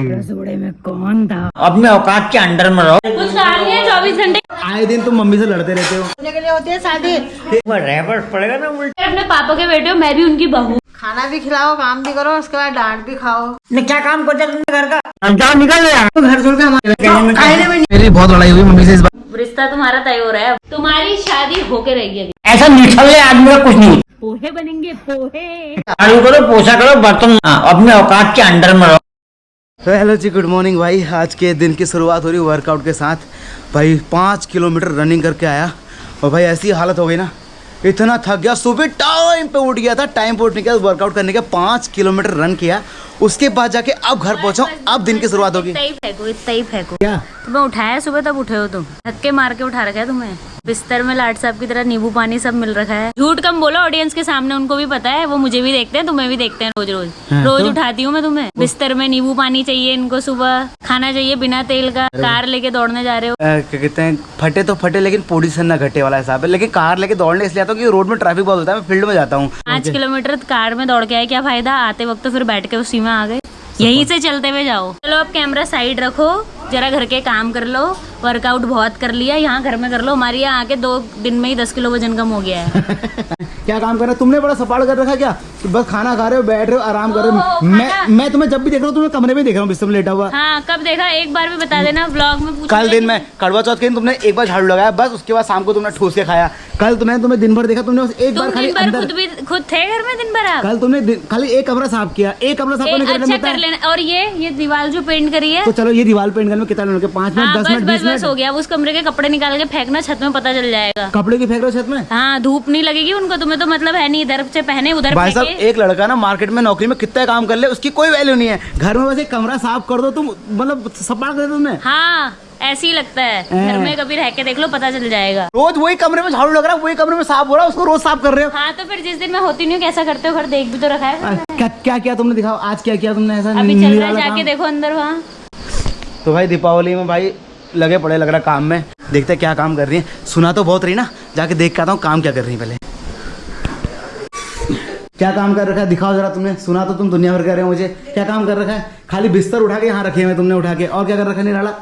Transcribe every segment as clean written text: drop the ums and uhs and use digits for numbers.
रसोड़े में कौन था? अपने औकात के अंडर में रहो। कुछ काम नहीं है 24 घंटे। आए दिन तुम मम्मी से लड़ते रहते हो। के लिए होती है शादी। रेबर्स पड़ेगा ना उल्टा। अपने पापा के बेटे हो, मैं भी उनकी बहू। खाना भी खिलाओ, काम भी करो, उसके बाद डांट भी खाओ। ने क्या काम करते तुमने घर का? जाओ निकल गया तो घर छोड़ के हमारे मेरी बहुत लड़ाई हुई मम्मी से इस बार। रिश्ता तुम्हारा तय हो रहा है, तुम्हारी शादी होके रहेगी अभी। ऐसा निठल्ले आदमी का कुछ नहीं। पोहे बनेंगे पोहे। झाड़ू करो, पोछा करो, बर्तन अपने औकात के अंडर में रहो। तो हेलो जी, गुड मॉर्निंग भाई। आज के दिन की शुरुआत हो रही वर्कआउट के साथ। भाई 5 किलोमीटर रनिंग करके आया और भाई ऐसी हालत हो गई ना, इतना थक गया। सुबह टाइम पे उठ गया था, टाइम पे उठने के बाद वर्कआउट करने के 5 किलोमीटर रन किया। उसके बाद जाके अब घर पहुंचा, अब दिन की शुरुआत होगी। इतना ही फेंको। क्या तुम्हें उठाया सुबह, तब उठे हो तुम? धक्के मार के उठा रखा है तुम्हें। बिस्तर में लाट साहब की तरह नींबू पानी सब मिल रखा है। झूठ कम बोलो, ऑडियंस के सामने उनको भी पता है, वो मुझे भी देखते हैं, तुम्हें भी देखते हैं रोज रोज। हाँ, रोज तो? उठाती हूँ मैं तुम्हें। बिस्तर में नींबू पानी चाहिए इनको, सुबह खाना चाहिए बिना तेल का। कार लेके दौड़ने जा रहे हो। क्या कहते हैं, फटे तो फटे लेकिन पोजीशन ना घटे वाला हिसाब है। लेकिन कार लेके दौड़ने इसलिए आता हूँ कि रोड में ट्रैफिक बहुत होता है, मैं फील्ड में जाता हूँ। 5 किलोमीटर कार में दौड़ के आए, क्या फायदा? आते वक्त तो फिर बैठ के उसी में आ गए। यहीं से चलते हुए जाओ। चलो अब कैमरा साइड रखो, जरा घर के काम कर लो। वर्कआउट बहुत कर लिया, यहाँ घर में कर लो। हमारे यहाँ आके 2 दिन में ही 10 किलो वजन कम हो गया है। क्या काम कर रहे हो तुमने? बड़ा सपाड़ कर रखा क्या? बस खाना खा रहे हो, बैठ रहे हो, आराम कर रहे हो। मैं तुम्हें जब भी देख रहा हूँ, तुम्हें कमरे में देख रहा हूँ, बिस्तर में लेटा हुआ। हाँ, कब देखा? एक बार भी बता देना, ब्लॉग में पूछ। कल दिन में करवा चौथ के दिन तुमने एक बार झाड़ू लगाया, बस उसके बाद शाम को तुमने ठूस के खाया। कल तुम्हें दिन भर देखा, तुमने बस एक बार खाली अंदर। खुद थे घर में दिन भर आप? कल तुमने खाली एक कमरा साफ किया, एक कमरा साफ करने अच्छा कर लेना। और ये दीवार जो पेंट करी है, तो चलो ये दीवार पेंट करने में कितना लगे? 5 मिनट, 10 मिनट, 20 बस हो गया। उस कमरे के कपड़े निकाल के फेंकना, छत में पता चल जाएगा। कपड़े की फेंक रहे हो छत में? हाँ, धूप नहीं लगेगी उनको। तुम्हें तो मतलब है नहीं, इधर से पहने उधर भाई साहब, फेंके। एक लड़का ना मार्केट में नौकरी में कितना काम कर ले, उसकी कोई वैल्यू नहीं है। घर में बस एक कमरा साफ कर दो, तुम मतलब सपाट कर दो तुमने। हाँ, ऐसे ही लगता है। घर में कभी रह के देख लो, पता चल जाएगा। रोज वही कमरे में झाड़ू लग रहा है, वही कमरे में साफ हो रहा है, उसको रोज साफ कर रहे हो। हाँ, तो फिर जिस दिन मैं होती नहीं हूँ, कैसा करते हो? घर देख भी तो रखा है। क्या किया तुमने? दिखाओ आज क्या किया तुमने ऐसा अभी चल रहा है, निराला जाके काम? देखो अंदर वहाँ। तो भाई दीपावली में भाई लगे पड़े लग रहा काम में। देखते क्या काम कर रही है। सुना तो बहुत रही ना, जाके देख के आता हूँ काम क्या कर रही है। पहले क्या काम कर रखा है दिखाओ जरा। तुमने सुना तो तुम दुनिया भर कह रहे हो मुझे। क्या काम कर रखा है? खाली बिस्तर उठा के यहाँ रखे हुए तुमने उठा के, और क्या कर रखा है निराला?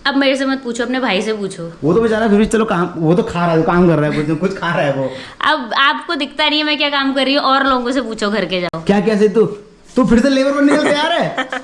अब मेरे से मत पूछो, अपने भाई से पूछो। वो तो बेचारा फिर भी चलो काम, वो तो खा रहा है, काम कर रहा है, कुछ खा रहा है वो। अब आपको दिखता नहीं है मैं क्या काम कर रही हूँ, और लोगों से पूछो घर के जाओ। क्या क्या तू फिर से लेबर बनने को तैयार है?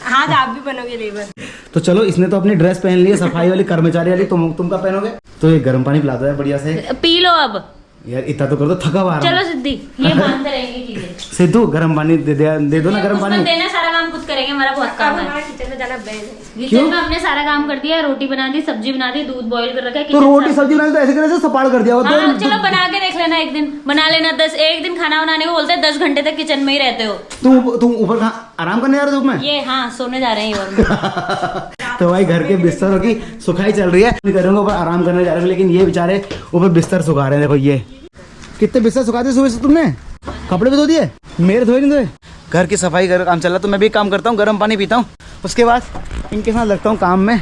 हाँ, आप भी बनोगे लेबर। तो चलो, इसने तो अपनी ड्रेस पहन ली है सफाई वाली, कर्मचारी वाली। तुम क्या पहनोगे? तो ये गर्म पानी पिला दो यार बढ़िया से। पी लो अब। यार इतना तो कर दो, थका हुआ आ रहा हूं। चलो सिद्धि, ये मानते रहेंगे चीजें। सिद्धू गर्म पानी दे दो ना, गर्म पानी। देना, सारा काम खुद करेंगे, हमारा बहुत काम है। किचन में जाना बैन है। किचन में हमने सारा काम कर दिया। रोटी बना दी, सब्जी बना दी, दूध बॉईल कर रखा है। तो रोटी सब्जी बनाने तो ऐसे करे से सपाड़ कर दिया होता हाँ, है। चलो बना के देख लेना, एक दिन बना लेना। एक दिन खाना बनाने को बोलते हैं, 10 घंटे तक किचन में ही रहते हो। तुम ऊपर आराम करने जा रहे हो धूप में? ये हाँ, सोने जा रहे हैं और तो भाई घर के बिस्तरों की सुखाई चल रही है। करूंगा ऊपर आराम करने जा रहे हो, लेकिन ये बेचारे ऊपर बिस्तर सुखा रहे हैं। देखो ये कितने बिस्तर सुखा दिए सुबह से तुमने। कपड़े भी धो दिए, मेरे धोए नहीं धोए। घर की सफाई का काम चल रहा, तो मैं भी काम करता हूँ, गर्म पानी पीता हूँ, उसके बाद इनके साथ लगता हूँ काम में।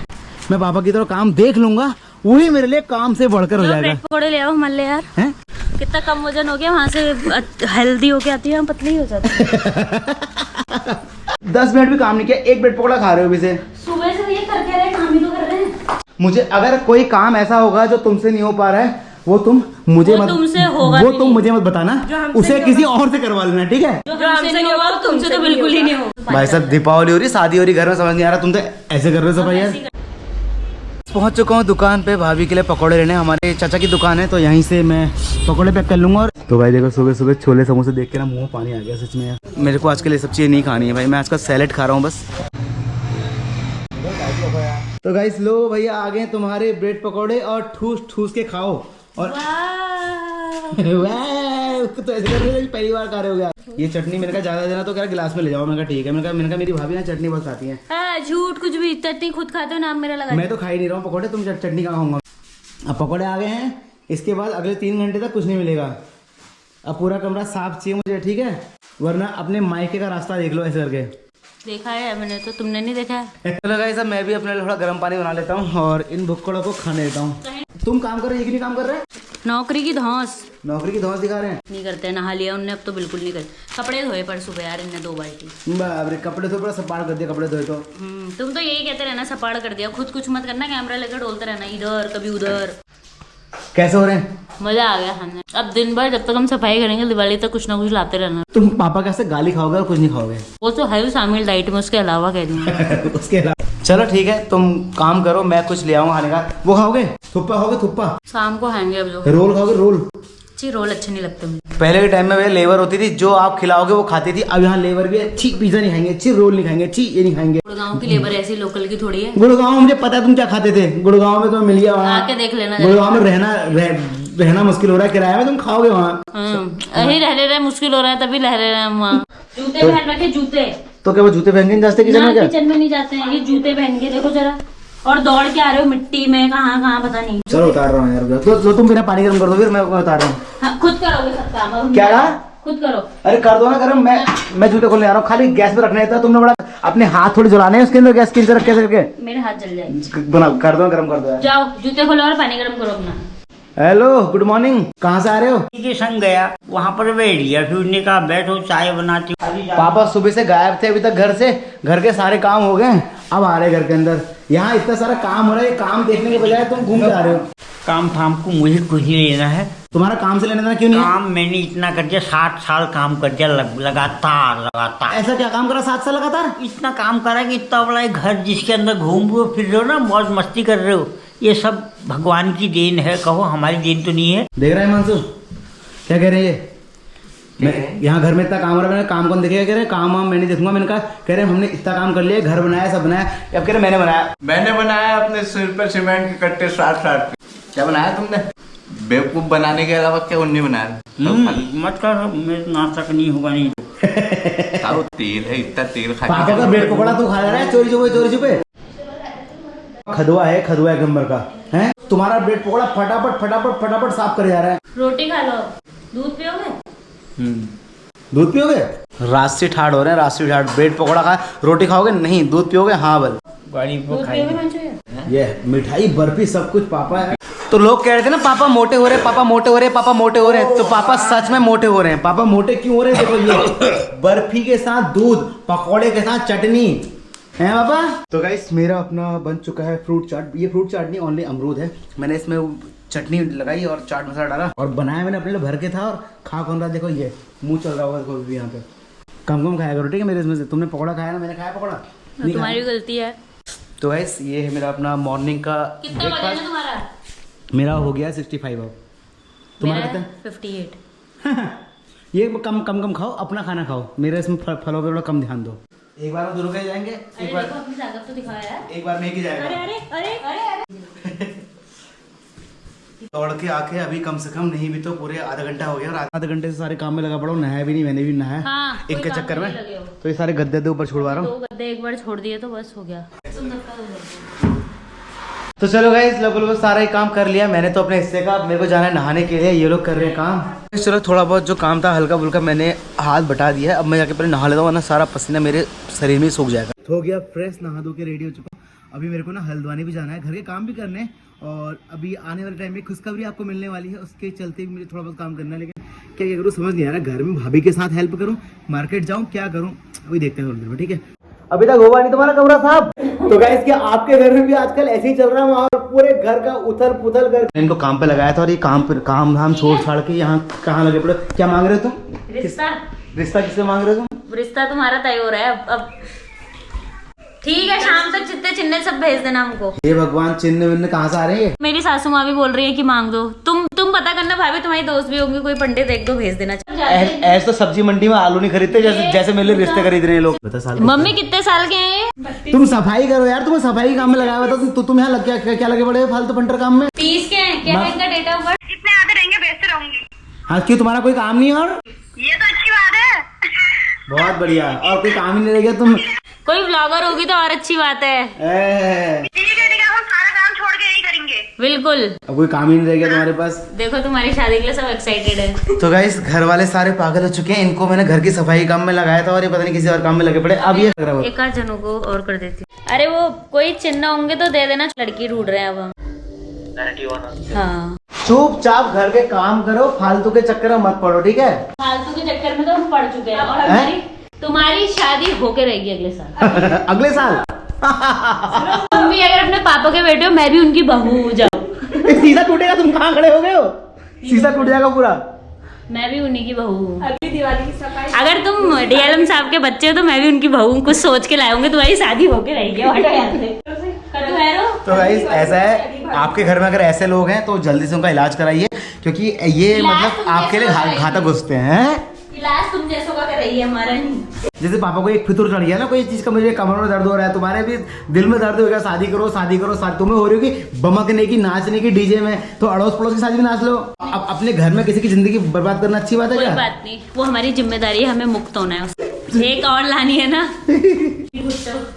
मैं पापा की तरह काम देख लूंगा, वही मेरे लिए काम से बढ़कर हो जाएगा। पकौड़े ले आओ मल्ले यार। हैं? कितना कम वजन हो गया, वहाँ से हेल्दी होके आती है, हम पतली हो जाती है। 10 मिनट भी काम नहीं किया, एक ब्रेड पकौड़ा खा रहे हो अभी से। सुबह से ये करके रहे, काम ही तो कर रहे हैं। मुझे अगर कोई काम ऐसा होगा जो तुमसे नहीं हो पा रहा है, वो तुम मुझे मत, तुमसे होगा वो भी तुम नहीं। मुझे मत बताना, उसे किसी और से करवा लेना, ठीक है? जो हमसे नहीं होगा, तुमसे तो बिल्कुल ही नहीं होगा। भाई साहब दीपावली हो रही, शादी हो रही, घर में समझ नहीं आ रहा, तुम तो ऐसे कर रहे हो सब यार। पहुंच चुका हूँ दुकान पे भाभी के लिए पकौड़े लेने। हमारे चाचा की दुकान है, तो यहीं से मैं पकौड़े पैक कर लूंगा। और तो भाई देखो, सुबह सुबह छोले समोसे देख के ना मुंह पानी आ गया सच में यार। मेरे को आज के लिए सब चीज़ें नहीं खानी है भाई, मैं आज का सैलेड खा रहा हूँ बस। तो गाइस लो भैया, आ गए तुम्हारे ब्रेड पकौड़े, और ठूस ठूस के खाओ। और उसको तो ऐसे कर रहे हो, पहली बार खा रहे हो यार। ये चटनी मैंने कहा ज्यादा देना, तो क्या गिलास में ले जाओ। मैंने कहा ठीक है। मैंने कहा मेरी भाभी ना चटनी बहुत खाती है। झूठ, कुछ भी। चटनी खुद खाते हो, नाम मेरा लगा। मैं तो खा ही नहीं रहा हूँ पकौड़े, तुम चटनी कहाँ खाऊंगा। अब पकौड़े आ गए हैं, इसके बाद अगले 3 घंटे तक कुछ नहीं मिलेगा। अब पूरा कमरा साफ चाहिए मुझे, ठीक है? वरना अपने मायके का रास्ता देख लो ऐसे करके। देखा है मैंने, तो तुमने नहीं देखा है। चलो गाइस, अब मैं भी अपने लिए थोड़ा गर्म पानी बना लेता हूँ और इन भुक्कड़ों को खाने देता हूँ। तुम काम कर रहे हो, एक नहीं काम कर रहे? नौकरी की धौंस नौकरी की धौंस दिखा रहे हैं। नहीं करते, नहा लिया उनने, अब तो बिल्कुल नहीं करते। कपड़े धोए पर सुबह यार इनने 2 बाल्टी। अरे कपड़े धोए, सपाड़ कर दिया कपड़े धोए तो। तुम तो यही कहते रहना सपाड़ कर दिया, खुद कुछ मत करना, कैमरा लेकर डोलते रहना इधर कभी उधर। कैसे हो रहे हैं? मजा आ गया खाने। अब दिन भर जब तक हम सफाई करेंगे दिवाली तक कुछ ना कुछ लाते रहना। तुम पापा कैसे गाली खाओगे और कुछ नहीं खाओगे? वो तो है शामिल डाइट में, उसके अलावा कह दूंगा। उसके अलावा चलो ठीक है, तुम काम करो, मैं कुछ ले आऊंगा खाने का। वो खाओगे? थुप्पा खाओगे? थुप्पा शाम को खाएंगे अब जो। रोल खाओगे? रोल? जी रोल अच्छे नहीं लगते मुझे। पहले के टाइम में वे लेबर होती थी, जो आप खिलाओगे वो खाती थी। अब यहाँ लेबर भी अच्छी पिज्जा नहीं खाएंगे, अच्छी रोल नहीं खाएंगे, अच्छी ये नहीं खाएंगे। गुड़गांव की लेबर ऐसी लोकल की थोड़ी है। गुड़गांव में मुझे पता है तुम क्या खाते थे। गुड़गांव में तुम्हें मिल गया वहाँ, आके देख लेना। गुड़गांव में रहना मुश्किल हो रहा है, किराया में तुम खाओगे वहाँ। यही रह रहे मुश्किल हो रहा है, तभी रह रहे हैं हम वहाँ। जूते पहन रखे, जूते। तो क्या वो जूते पहन के नहीं जाते किचन में? क्या किचन में नहीं जाते हैं, ये जूते पहन के देखो जरा। और दौड़ के आ रहे हो मिट्टी में, कहाँ पता नहीं। चलो उतार रहा हूँ यार। तो तुम बिना पानी गर्म कर दो, फिर मैं उतार रहा हूँ। हाँ, खुद करोगे सब काम? क्या कहा? खुद करो। अरे कर दो ना गरम, मैं जूते खोलने आ रहा हूँ। खाली गैस पे रखना है, तुमने बड़ा अपने हाथ थोड़ी जलाने हैं उसके अंदर, गैस के कैसे करके मेरे हाथ जल जाएंगे। बना कर दो, गरम कर दो यार। जाओ जूते खोलो और पानी गर्म करो अपना। Hello, good morning. कहाँ से आ रहे हो? के संग गया, वहाँ पर बैठ लिया, फिर उसने कहा बैठो चाय बनाती हूँ। पापा सुबह से गायब थे, अभी तक घर के सारे काम हो गए, अब आ रहे घर के अंदर। यहाँ इतना सारा काम हो रहा है, ये काम देखने के बजाय तुम घूम के आ रहे हो। काम फाम को मुझे कुछ नहीं लेना है। तुम्हारा काम से लेना देना क्यों नहीं है? काम मैंने इतना कर दिया, 60 साल काम कर दिया लगातार। ऐसा क्या काम करा 7 साल लगातार? इतना काम करा कि इतना बड़ा एक घर जिसके अंदर घूम फिर रहे हो ना, मौज मस्ती कर रहे हो, ये सब भगवान की देन है। कहो हमारी देन तो नहीं है। देख रहा है मानसू, क्या कह रहे हैं? मैं यहाँ घर में इतना काम हो रहा है, मैंने काम कौन देखेगा? कह रहे काम वाम मैं नहीं देखूंगा। मैंने कहा, कह रहे हमने इतना काम कर लिया, घर बनाया, सब बनाया। अब कह रहे मैंने बनाया अपने सिर पर सीमेंट के कट्टे 60 क्या बनाया तुमने? बेवकूफ बनाने के अलावा क्या नहीं बनाया? मत कर, मेरे नाश्ता का नहीं होगा नहीं। तेल है, इतना तेल खा पापा का ब्रेड पकौड़ा तू खा रहा है चोरी छुपे। खदुआ है एक नंबर का है तुम्हारा ब्रेड पकौड़ा। फटाफट साफ करे जा रहा है। रोटी खा लो, दूध पियोगे? दूध पियोगे? रास्ते ठाड़ हो रहे हैं, रास्ते ठाड़। ब्रेड पकौड़ा खा, रोटी खाओगे? नहीं। दूध पियोगे? हाँ बल। दूध पियोगे मंचूरियन? ये मिठाई बर्फी सब कुछ पापा है। तो लोग कह रहे थे ना पापा मोटे हो रहे, पापा मोटे हो रहे। तो पापा सच में मोटे हो रहे हैं। पापा मोटे क्यों हो रहे हैं? देखो ये बर्फी के साथ दूध, पकौड़े के साथ चटनी है पापा। तो गाइस मेरा अपना बन चुका है फ्रूट चाट। ये फ्रूट चाट नहीं, ओनली अमरूद है। मैंने इसमें चटनी लगाई और चाट मसाला डाला और बनाया मैंने अपने लिए भर के था। और खा कौन रहा? देखो ये मुंह चल रहा होगा कोई भी यहाँ पे। कम खाया करो ठीक है मेरे इसमें से। तुमने पकौड़ा खाया ना, मैंने खाया पकौड़ा? तुम्हारी गलती है। तो गाइस ये है मेरा अपना मॉर्निंग का ब्रेकफास्ट। तुम्हारा? मेरा हो गया 65 अब। तुम्हारा कितना? 58। ये कम खाओ, अपना खाना खाओ। मेरे इसमें फलों पे थोड़ा कम ध्यान दो। एक बार में दोनों कहीं जाएंगे, एक बार अपनी ताकत तो दिखाओ यार। एक बार में एक ही जाएगा। अरे दौड़ के आके अभी कम से कम नहीं भी तो पूरे आधा घंटा हो गया। और आधे घंटे से सारे काम में लगा पड़ा हूँ। नहाया भी नहीं, मैंने भी नहाया हाँ, इनके चक्कर में। तो ये सारे गद्दे ऊपर छोड़वा रहा हूँ। 2 गद्दे एक बार छोड़ दिए तो बस हो गया। तो चलो गाइस लगभग सारा ही काम कर लिया मैंने तो अपने हिस्से का। मेरे को जाना है नहाने के लिए, ये लोग कर रहे हैं काम। चलो थोड़ा बहुत जो काम था हल्का फुल्का मैंने हाथ बटा दिया है। अब मैं जाके पहले नहा लेता हूँ, वरना सारा पसीना मेरे शरीर में सूख जाएगा। हो गया फ्रेश, नहा धो के रेडी हो चुका हूँ। अभी मेरे को ना हल्द्वानी भी जाना है, घर के काम भी करने। और अभी आने वाले टाइम में खुशखबरी आपको मिलने वाली है, उसके चलते भी मुझे थोड़ा बहुत काम करना है। लेकिन क्या करूँ समझ नहीं आ रहा। घर में भाभी के साथ हेल्प करूँ, मार्केट जाऊँ, क्या करूँ वही देखते हैं थोड़ी देर में। ठीक है, अभी तक हुआ नहीं तुम्हारा कमरा साहब। तो गाइस क्या आपके घर में भी आजकल ऐसे ही चल रहा है? वहाँ पूरे घर का उथल पुथल कर इनको काम पे लगाया था। और ये काम धाम छोड़ छाड़ के यहाँ कहाँ लगे पड़े? क्या मांग रहे हो तुम? रिश्ता किससे मांग रहे हो तुम? रिश्ता तुम्हारा तय हो रहा है अब ठीक है। शाम तक जितने चिन्ह सब भेज देना हमको। ये भगवान चिन्ह विन्ह कहाँ से आ रहे हैं? मेरी सासू माँ भी बोल रही है कि मांग दो। तुम पता करना भाभी, तुम्हारी दोस्त भी होंगी, कोई पंडित एक दो भेज देना। ऐसे तो सब्जी मंडी में आलू नहीं खरीदते जैसे मेरे लिए रिश्ते खरीद रहे हैं लोग। मम्मी कितने साल के हैं? तुम सफाई करो यार, तुम्हें सफाई काम में लगाया हुआ था। तुम यहाँ क्या लगे पड़े फालतू पंटर काम में? 30 के हैं। क्या है इनका डेट ऑफ बर्थ? जितने आते रहेंगे बेचते रहूंगी। हाँ क्यों, तुम्हारा कोई काम नहीं है? और ये तो अच्छी बात है। बहुत बढ़िया। और कोई काम ही नहीं रहेगा तुम? कोई ब्लॉगर होगी तो और अच्छी बात है। ठीक है, हम सारा काम छोड़ के यही करेंगे। बिल्कुल। अब कोई काम ही नहीं रहेगा तुम्हारे पास। देखो तुम्हारी शादी के लिए सब एक्साइटेड है। तो गाइस घर वाले सारे पागल हो चुके हैं। इनको मैंने घर की सफाई काम में लगाया था और ये पता नहीं किसी और काम में लगे पड़े। अब ये एक आध जनों को और कर देती। अरे वो कोई चिन्ह होंगे तो दे देना। लड़की ढूंढ रहे हैं अब हम। हाँ चुपचाप घर के काम करो, फालतू के चक्कर में मत पड़ो, ठीक है? फालतू के चक्कर में तो हम पड़ चुके हैं और तुम्हारी शादी होके रहेगी अगले साल। अगले साल तुम भी अगर अपने पापा के बेटे हो, मैं भी उनकी बहू हो जाऊँ। शीशा टूटेगा, तुम कहाँ खड़े हो गए हो? शीशा टूट जाएगा पूरा। मैं भी उन्हीं की बहू हूँ। अगली दिवाली की सफाई अगर तुम डीएलएम साहब के बच्चे हो तो मैं भी उनकी बहू हूँ। कुछ सोच के लाए होंगे, तुम्हारी शादी होके रहेगी। तो गाइस ऐसा है, आपके घर में अगर ऐसे लोग हैं तो जल्दी से उनका इलाज कराइए, क्योंकि ये मतलब आपके लिए घातक घुसते हैं। इलाज तुम जैसों का कर रही है, हमारा नहीं। जैसे पापा को एक फितूर चढ़ गया ना कोई चीज का, मुझे कमर में दर्द हो रहा है, तुम्हारे भी दिल में दर्द होगा, शादी करो शादी करो, तुम्हें हो रही होगी बमकने की, नाचने की डीजे में, तो अड़ोस पड़ोस की शादी में नाच लो। अब अपने घर में किसी की जिंदगी बर्बाद करना अच्छी बात है क्या? कोई बात नहीं, वो हमारी जिम्मेदारी है, हमें मुक्त होना है उससे। एक और लानी है ना।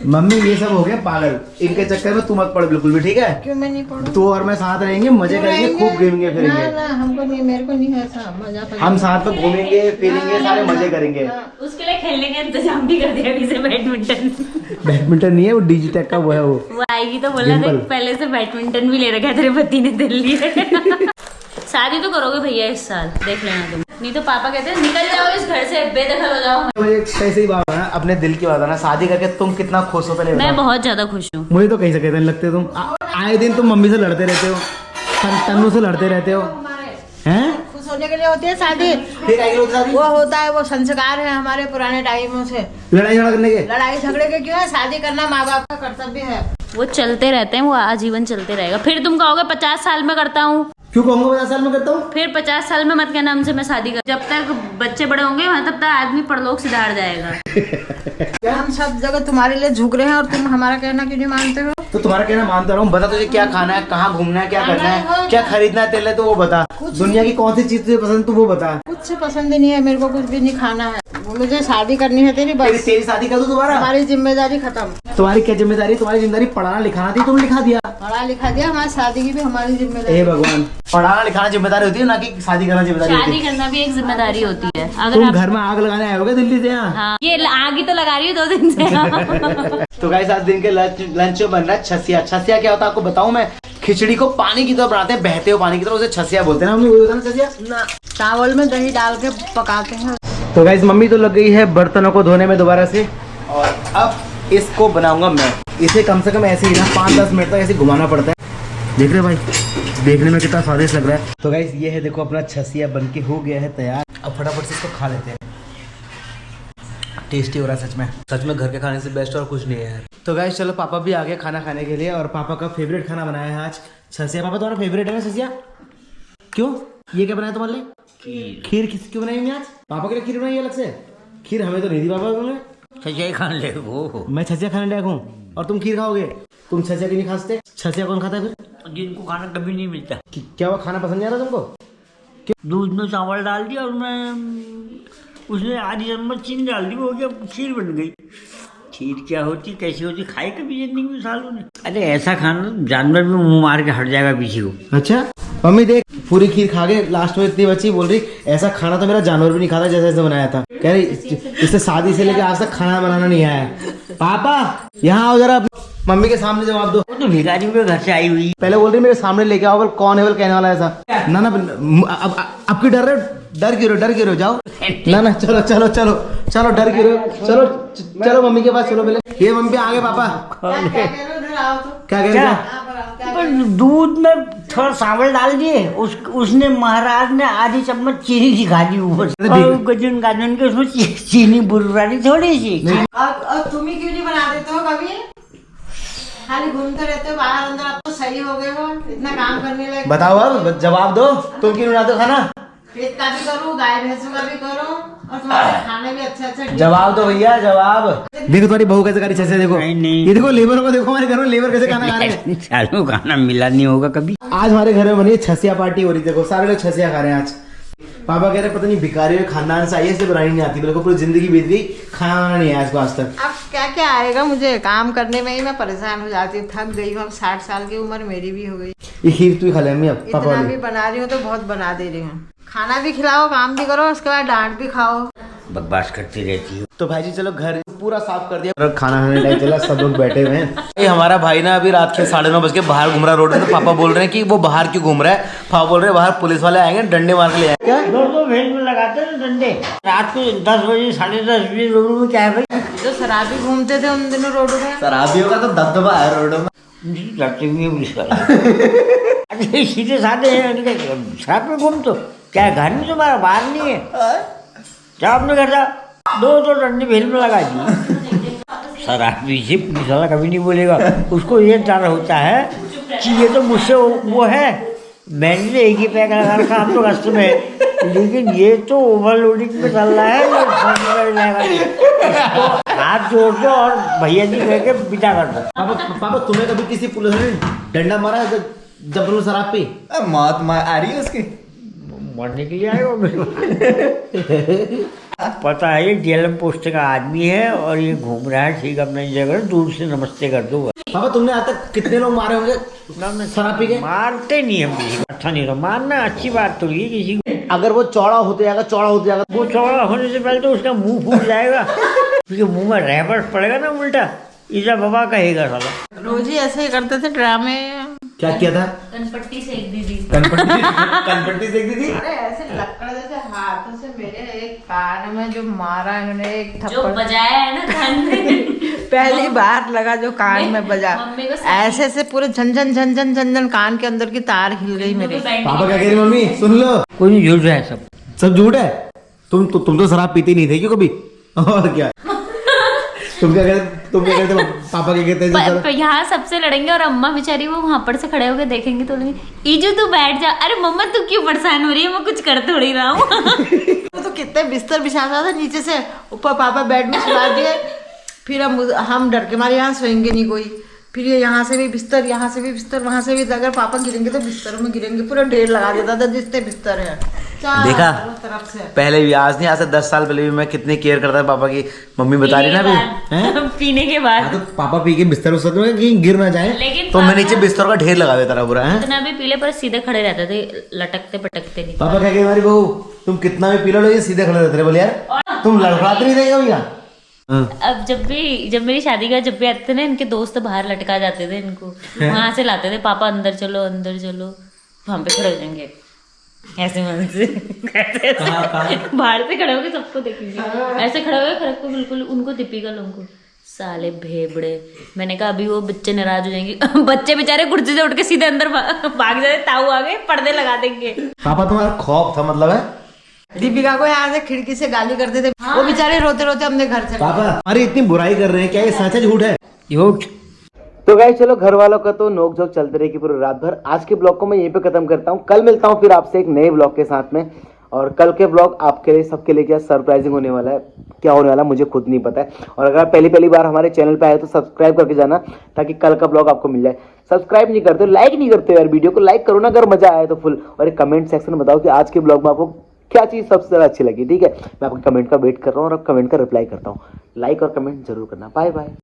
मम्मी ये सब हो गया पागल, इनके चक्कर में तू मत पड़ बिल्कुल भी, ठीक है? क्यों मैं नहीं पढ़ू? तू और मैं साथ रहेंगे, मजे करेंगे, खूब घूमेंगे फिरेंगे। ना हमको नहीं, मेरे को नहीं है ऐसा मजा। हम साथ में घूमेंगे फिरेंगे, सारे मजे करेंगे। उसके लिए खेलने का इंतजाम भी कर दिया अभी से, बैडमिंटन। बैडमिंटन नहीं है वो, डिजिटेक का वो है वो आएगी तो बोला था पहले से बैडमिंटन भी ले रखा है तेरे पति ने दिल लिए। शादी तो करोगे भैया इस साल, देख लेना तुम। नहीं तो पापा कहते हैं निकल जाओ इस घर से, बेदखल हो जाओ। मुझे कैसी बात है ना, अपने दिल की बात है ना, शादी करके तुम कितना खुश हो पहले मैं बताओ। बहुत ज्यादा खुश हूँ। मुझे तो कहीं से कहते नहीं लगते तुम, आए दिन तुम मम्मी से लड़ते रहते हो, तन्नू से लड़ते रहते हो, हैं? खुश होने के लिए होती है शादी, फिर आई होती शादी? वो होता है, वो संस्कार है हमारे पुराने टाइमों से। लड़ाई झगड़ा करने के? लड़ाई झगड़े के क्यों है? शादी करना माँ बाप का कर्तव्य है। वो चलते रहते हैं, वो आजीवन चलते रहेगा। फिर तुम कहोगे 50 साल में करता हूँ, क्यों कहूँगा 50 साल में करता हूँ? फिर 50 साल में मत कहना हमसे मैं शादी कर। जब तक बच्चे बड़े होंगे वहाँ तब तक आदमी परलोक सिधार जाएगा। हम सब जगह तुम्हारे लिए झुक रहे हैं और तुम हमारा कहना क्यों नहीं मानते हो? तो तुम्हारा कहना मानता रहा हूँ, बता तुझे क्या खाना है, कहाँ घूमना है, क्या करना है, क्या खरीदना है तेरे लिए, तो वो बता। दुनिया की कौन सी चीज तुझे पसंद, तू वो बता। कुछ पसंद नहीं है मेरे को, कुछ भी नहीं खाना है। मुझे शादी करनी है तेरी, बस तेरी शादी कर दूं दोबारा? हमारी जिम्मेदारी खत्म। तुम्हारी क्या जिम्मेदारी? तुम्हारी जिम्मेदारी पढ़ाना लिखाना थी, तुम लिखा दिया। पढ़ा लिखा दिया, हमारी शादी की भी हमारी जिम्मेदारी। हे भगवान, पढ़ाना लिखाना जिम्मेदारी होती है ना कि शादी करना जिम्मेदारी होती शादी करना भी एक जिम्मेदारी होती है। है। अगर तुम आप घर में आग लगाने आए होगे दिल्ली से यहाँ? हाँ, ये आग ही तो लगा रही है 2 दिन से। तो गाइस आज दिन के लंच में बन रहा है छसिया। छसिया क्या होता है आपको बताऊं मैं? खिचड़ी को पानी की तरह बनाते हैं, बहते हुए पानी की तरह, उसे छसिया बोलते हैं। हमने वही होता है ना छसिया ना, चावल में दही डाल के पकाते हैं। तो गाइस मम्मी तो लग गई है बर्तनों को धोने में दोबारा से, और अब इसको बनाऊंगा मैं। इसे कम से कम ऐसे ही ना 5-10 मिनट तक ऐसे घुमाना पड़ता है। देख रहे भाई, देखने में कितना स्वादिष्ट लग रहा है। तो गाइस ये है, देखो अपना छसिया बनके हो गया है तैयार। अब फटाफट से इसको खा लेते हैं। टेस्टी हो रहा है सच में घर के खाने से बेस्ट और कुछ नहीं है यार। तो गाइस चलो पापा भी आ गए खाना खाने के लिए, और पापा का फेवरेट खाना बनाया है आज छसिया। पापा तुम्हारा फेवरेट है ना छसिया? क्यों, ये क्या बनाया तुम्हारे लिए? खीर क्यों बनाई आज? पापा के लिए खीर बनाई अलग से? खीर हमें तो नहीं दी पापा ने। छसिया खाने ले वो, मैं छसिया खाने लायक हूँ और तुम खीर खाओगे? तुम छसिया क्यों नहीं खाते? छसिया कौन खाता है फिर? जिनको खाना कभी नहीं मिलता। क्या वो खाना पसंद नहीं आ रहा तुमको? दूध में चावल डाल दिया और मैं उसने आधी चम्मच चीनी डाल दी, हो गया खीर बन गई। खीर क्या होती, कैसी होती, खाई कभी जिंदगी में सालों ने? अरे ऐसा खाना जानवर भी मुंह मार के हट जाएगा पीछे को। अच्छा मम्मी देख, पूरी खीर खा के लास्ट में इतनी बच्ची बोल रही ऐसा खाना तो मेरा जानवर भी नहीं खाता जैसे ऐसे बनाया था। कह रही इससे शादी से लेकर आज तक खाना बनाना नहीं आया। पापा यहाँ आओ जरा, मम्मी के सामने जवाब दो। वो तो भिखारियों के घर से आई हुई। पहले बोल रही मेरे सामने लेके आओ, बोल कौन है बोल कहने वाला ऐसा ना ना। अब क्यों डर रहे हो? डर क्यों रहे हो? जाओ ना ना, चलो चलो चलो चलो, डर क्यों रहे हो? चलो चलो मम्मी के पास चलो पहले। ये मम्मी आ गए पापा। क्या कह रहे थे? पर दूध में थोड़ा चावल डाल दिए, उसने महाराज ने आधी चम्मच चीनी दिखा दी ऊपर से, और गजन के उसमें चीनी बुर्रानी थोड़ी सी। और तुम ही क्यों नहीं बना देते हो कभी? खाली घूमते रहते हो बाहर अंदर। अब तो सही हो गए हो, इतना काम करने लगे। बताओ अब जवाब दो, तुम क्यों बनाते हो खाना? खेत का भी करूँ, गाय भैंसों का भी करूँ, और तुम्हारे खाने भी अच्छे जवाब दो भैया, जवाब। देखो तुम्हारी बहू कैसे करी छसिया, देखो नहीं। ये देखो लेबर को, देखो हमारे घर में लेबर कैसे खाना खा रहे हैं। सालों खाना मिला नहीं होगा कभी। आज हमारे घर में बनी छसिया पार्टी हो रही, देखो सारे लोग छसिया खा रहे हैं आज। पापा कह रहे पता नहीं भिखारी खानदान से आई है, इसलिए बनानी नहीं आती। मेरे को पूरी जिंदगी बीत गई, खाना वाना नहीं आया इसको आज तक। अब क्या क्या आएगा मुझे, काम करने में ही मैं परेशान हो जाती हूँ, थक गई हूँ। अब 60 साल की उम्र मेरी भी हो गई। ये खीर तू ही खा ले मम्मी, अब पापा इतना वाली। भी बना रही हूँ तो बहुत बना दे रही हूँ। खाना भी खिलाओ, काम भी करो, उसके बाद डांट भी खाओ। बकवास करती रहती हो। तो भाई जी चलो घर पूरा साफ कर दिया और खाना खाने टाइम चला, सब लोग बैठे हुए हैं। ये हमारा भाई ना अभी रात के 9:30 बज के बाहर घूम रहा रोड पे, तो पापा बोल रहे हैं कि वो बाहर क्यों घूम रहा है। पापा बोल रहे हैं बाहर पुलिस वाले आएंगे डंडे मार के ले आएंगे। क्या दो भेल में लगाते हैं डंडे। रात को 10 बजे 10:30 बजे रोड में क्या है भाई? जो शराबी घूमते थे उन दिनों रोड में, शराबियों का तो दबदबा है रोडों में। लड़ते हुए पुलिस वाले अरे सीधे साधे हैं, शराब में घूम तो क्या घर में तुम्हारा बाहर नहीं है? जाओ अपने घर जाओ, दो डंडे भेल में लगा दिए। शराबी से पुलिस वाला कभी नहीं बोलेगा, उसको ये डर होता है कि ये तो मुझसे वो है, मैंने एक ही पैक लगा रखा हम तो रास्ते में, लेकिन ये तो ओवरलोडिंग में चल रहा है, इसको हाथ जोड़ दो और भैया जी कह के विदा कर दो। पापा तुम्हें कभी किसी पुलिस ने डंडा मारा है जब तुम शराब पी? मौत आ रही है उसकी। मरने के लिए आए हो मेरे पता है ये जेल में पोस्ट का आदमी है और ये घूम रहा है, ठीक अपना जगह दूर से नमस्ते कर दो। पापा तुमने आज तक कितने लोग मारे होंगे शराब पी के? मारते नहीं हम किसी को, अच्छा नहीं तो मारना अच्छी बात तो है किसी को। अगर वो चौड़ा होते जाएगा वो चौड़ा होने से पहले तो उसका मुंह फूट जाएगा, क्योंकि मुंह में रैपर पड़ेगा ना उल्टा, ईजा बाबा कहेगा साला। रोज ही ऐसे ही करते थे ड्रामे। क्या किया था? कनपट्टी सेक दी थी। कनपट्टी सेक दी थी। अरे ऐसे लकड़ जैसे हाथों से मेरे एक कान में जो मारा इन्होंने, एक जो थप्पड़ बजाया है ना कान में पहली बार लगा जो कान में बजा, मम्मी को ऐसे ऐसे पूरे झंझन झंझन झंझन कान के अंदर की तार हिल गई मेरे। पापा क्या कह रही मम्मी सुन लो? कोई नहीं, झूठ है सब झूठ है। तुम तो शराब पीती नहीं थे क्यों कभी? और क्या तुम क्या कहते पापा क्या कहते हैं? यहाँ सबसे लड़ेंगे और अम्मा बेचारी वो वहां पर से खड़े होकर देखेंगे तो बोलेंगे ईजू तू बैठ जा। अरे मम्मा तू क्यों परेशान हो रही है, मैं कुछ कर थोड़ी रहा हूँ। वो तो कितने बिस्तर बिछाता था नीचे से ऊपर, पापा बेड में सुला दिए, फिर हम डर के मारे यहाँ सोएंगे नहीं कोई, फिर ये यहाँ से भी बिस्तर, यहाँ से भी बिस्तर, वहां से भी, अगर पापा गिरेंगे तो बिस्तरों में गिरेंगे, पूरा ढेर लगा देता था जितने बिस्तर है देखा तरफ से। पहले भी, आज नहीं, आज से 10 साल पहले भी मैं कितनी केयर करता था पापा की। मम्मी बता रही ना अभी पीने के बाद तो पापा पी के बिस्तर उस में कहीं गिर ना जाए, लेकिन तो मैं नीचे बिस्तर का ढेर लगा देता था पूरा है। इतना भी पीले पर सीधे खड़े रहते थे, लटकते पटकते नहीं। पापा क्या कहे हमारी बहू, तुम कितना भी पी लो लेकिन सीधे खड़े रहते थे। बोले यार तुम लड़खड़ाते नहीं थे भैया। अब जब मेरी शादी का जब भी आते थे ना, इनके दोस्त बाहर लटका जाते थे, इनको वहां से लाते थे, पापा अंदर चलो वहां पे खड़े हो जाएंगे ऐसे मन से बाहर से खड़े होके सबको देखेंगे, ऐसे खड़े हुए खड़े को बिल्कुल उनको टिपिकल, उनको साले भेबड़े। मैंने कहा अभी वो बच्चे नाराज हो जाएंगे। बच्चे बेचारे कुर्सी से उठ के सीधे अंदर भाग जाते, ताऊ आ गए पर्दे लगा देंगे। पापा तुम्हारा खौफ था मतलब है? दीपिका को यहाँ से खिड़की से गाली करते थे, वो बेचारे रोते रोते अपने घर चले। पापा अरे इतनी बुराई कर रहे हैं, क्या ये सच है झूठ है? झूठ। तो गाइस चलो घर वालों का तो नोक झोंक चलते रहेगी पूरी रात भर। आज के ब्लॉग को मैं यहीं पे खत्म करता हूँ, कल मिलता हूँ फिर आपसे एक नए ब्लॉग के साथ में। और कल के ब्लॉग आपके लिए सबके लिए क्या सरप्राइजिंग होने वाला है, क्या होने वाला मुझे खुद नहीं पता है। और अगर आप पहली बार हमारे चैनल पे आए तो सब्सक्राइब करके जाना, ताकि कल का ब्लॉग आपको मिल जाए। सब्सक्राइब नहीं करते, लाइक नहीं करते यार, वीडियो को लाइक करो ना अगर मजा आया तो फुल। और एक कमेंट सेक्शन में बताओ कि आज के ब्लॉग में आपको क्या चीज़ सबसे ज़्यादा अच्छी लगी, ठीक है? मैं आपके कमेंट का वेट कर रहा हूँ और कमेंट का रिप्लाई करता हूँ। लाइक और कमेंट जरूर करना। Bye bye.